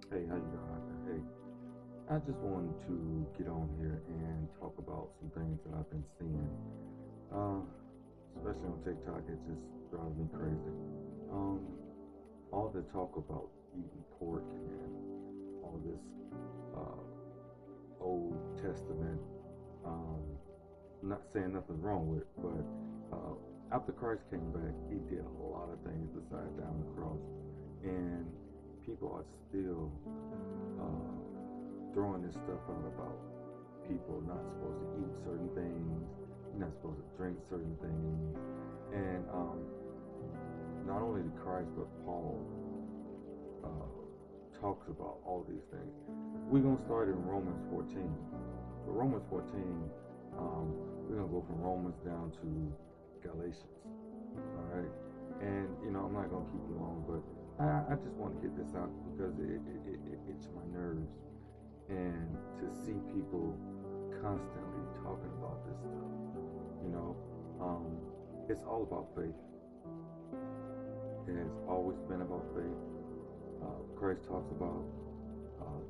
Hey, how you doing out there? Hey, I just wanted to get on here and talk about some things that I've been seeing, uh, especially on TikTok. It just drives me crazy. Um, all the talk about eating pork and all this Old Testament. Um, not saying nothing wrong with it, but after Christ came back, he did a lot of things besides down the cross, and people are still uh, throwing this stuff out about people not supposed to eat certain things, you're not supposed to drink certain things, and not only did Christ but Paul uh, talks about all these things. We're gonna start in Romans 14. For Romans 14, we're gonna go from Romans down to Galatians. All right, and I'm not gonna keep you long, but I just want to get this out because it itches my nerves, and to see people constantly talking about this stuff. You know, um, it's all about faith. It has always been about faith. Christ talks about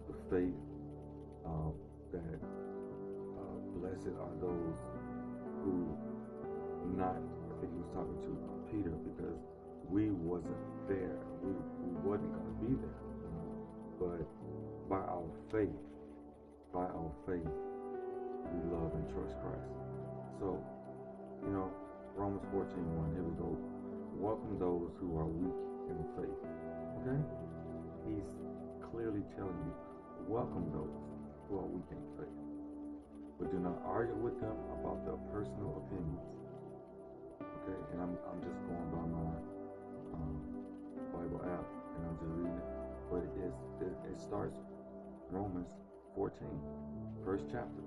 the faith that blessed are those who not. I think he was talking to Peter because we wasn't there. We wasn't going to be there. But by our faith, we love and trust Christ. So, Romans 14:1. Here we go. Welcome those who are weak in the faith. Okay? He's clearly telling you, welcome those who are weak in the faith. But do not argue with them about their personal opinions. Okay? And I'm just going by my Bible app and I'm just reading it. But it starts Romans 14, first chapter.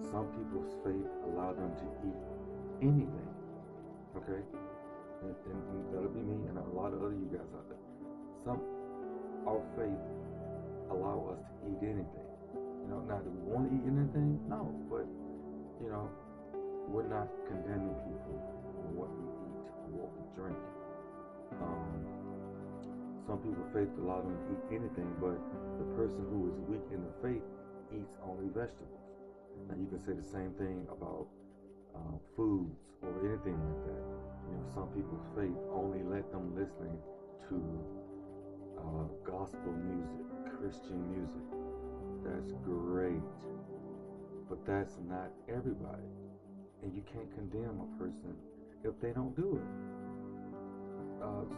Some people's faith allow them to eat anything. Okay? And that'll be me and a lot of other you guys out there. Our faith allow us to eat anything. Now do we want to eat anything? No, but we're not condemning people on what we eat or what we drink. Some people's faith allow them to eat anything, but the person who is weak in the faith eats only vegetables. Now you can say the same thing about foods or anything like that. Some people's faith only let them listening to gospel music, Christian music. That's great, but that's not everybody, and you can't condemn a person if they don't do it.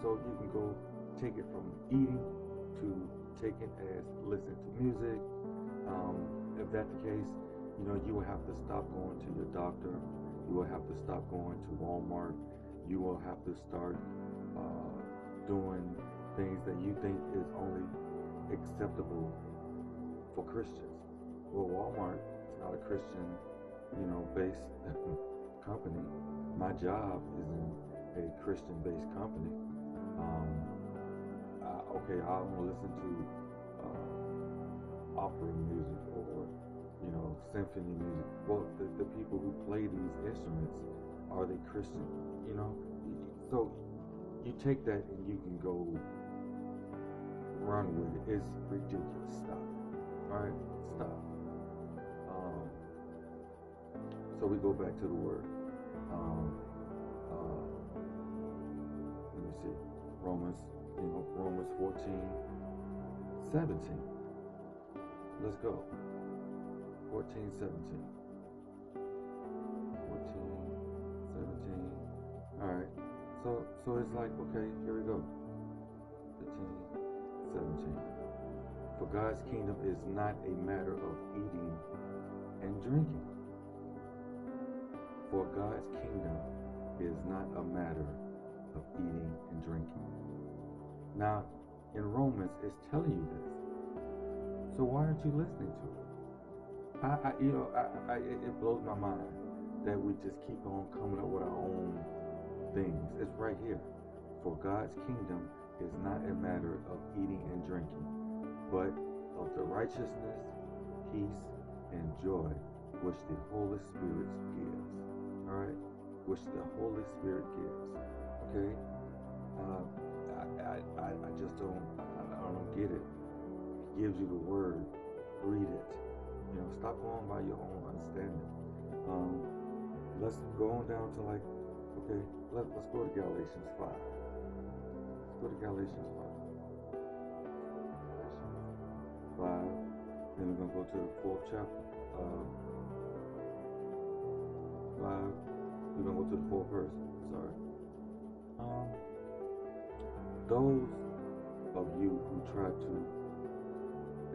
So you can go take it from eating to taking as listening to music. If that's the case, you will have to stop going to your doctor. You will have to stop going to Walmart. You will have to start doing things that you think is only acceptable for Christians. Well, Walmart is not a Christian, based company. My job is in a Christian-based company. Okay, I want to listen to opera music or symphony music. Well, the people who play these instruments, are they Christian? So you take that and you can go run with it. It's ridiculous. Stop. All right, stop. So we go back to the word. Let me see. Romans 14:17. Let's go. 14:17. 14:17. All right. So it's like, okay, here we go. 15:17. For God's kingdom is not a matter of eating and drinking. For God's kingdom is not a matter of eating and drinking. Now, in Romans, it's telling you this. So why aren't you listening to it? It blows my mind that we just keep on coming up with our own things. It's right here. For God's kingdom is not a matter of eating and drinking, but of the righteousness, peace, and joy which the Holy Spirit gives. All right, which the Holy Spirit gives. Okay, I just don't get it. gives you the word, read it. Stop going by your own understanding. Let's go on down to okay, let's go to Galatians 5. Let's go to Galatians 5. Then we're going to go to the 4th chapter. 5. We're going to go to the 4th verse. Sorry. Those of you who try to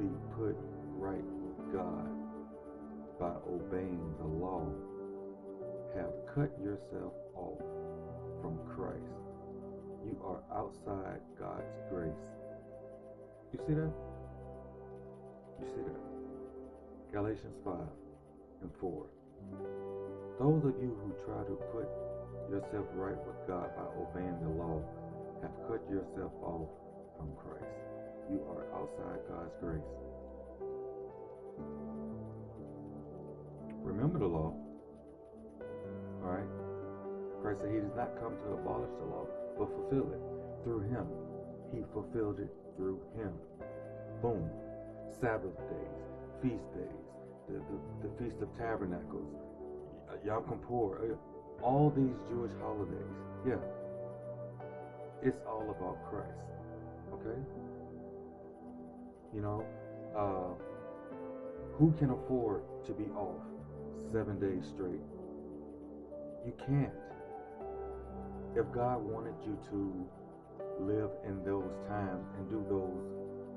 be put right with God by obeying the law have cut yourself off from Christ. You are outside God's grace. You see that? You see that? Galatians 5 and 4. Those of you who try to put yourself right with God by obeying the law have cut yourself off from Christ. You are outside God's grace. Remember the law. Alright? Christ said he did not come to abolish the law, but fulfill it through him. He fulfilled it through him. Boom. Sabbath days, feast days, the Feast of Tabernacles, Yom Kippur, all these Jewish holidays. Yeah. It's all about Christ. Okay? Who can afford to be off 7 days straight? You can't. If God wanted you to live in those times and do those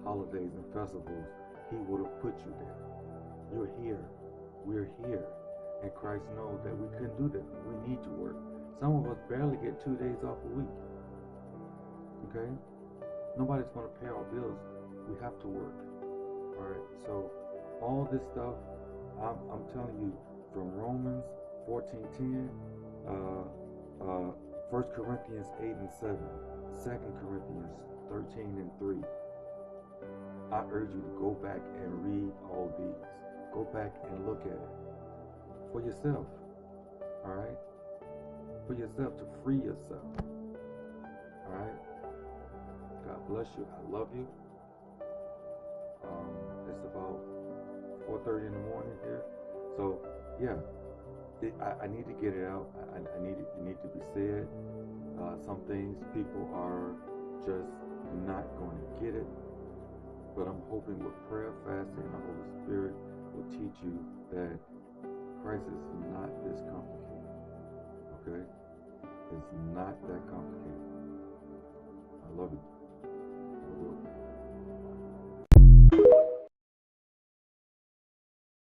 holidays and festivals, he would have put you there. You're here. We're here. And Christ knows that we couldn't do that. We need to work. Some of us barely get 2 days off a week. Okay? Nobody's going to pay our bills. We have to work. Alright? So, all this stuff, I'm telling you, from Romans 14:10, 1 Corinthians 8 and 7, 2 Corinthians 13 and 3. I urge you to go back and read all these. Go back and look at it for yourself. Alright? For yourself, to free yourself. Alright? God bless you. I love you. It's about 4:30 in the morning here. So, yeah. I need to get it out. It need to be said. Some things people are just not going to get it. But I'm hoping with prayer, fasting, and the Holy Spirit will teach you that Christ is not this complicated. Okay? It's not that complicated. I love you.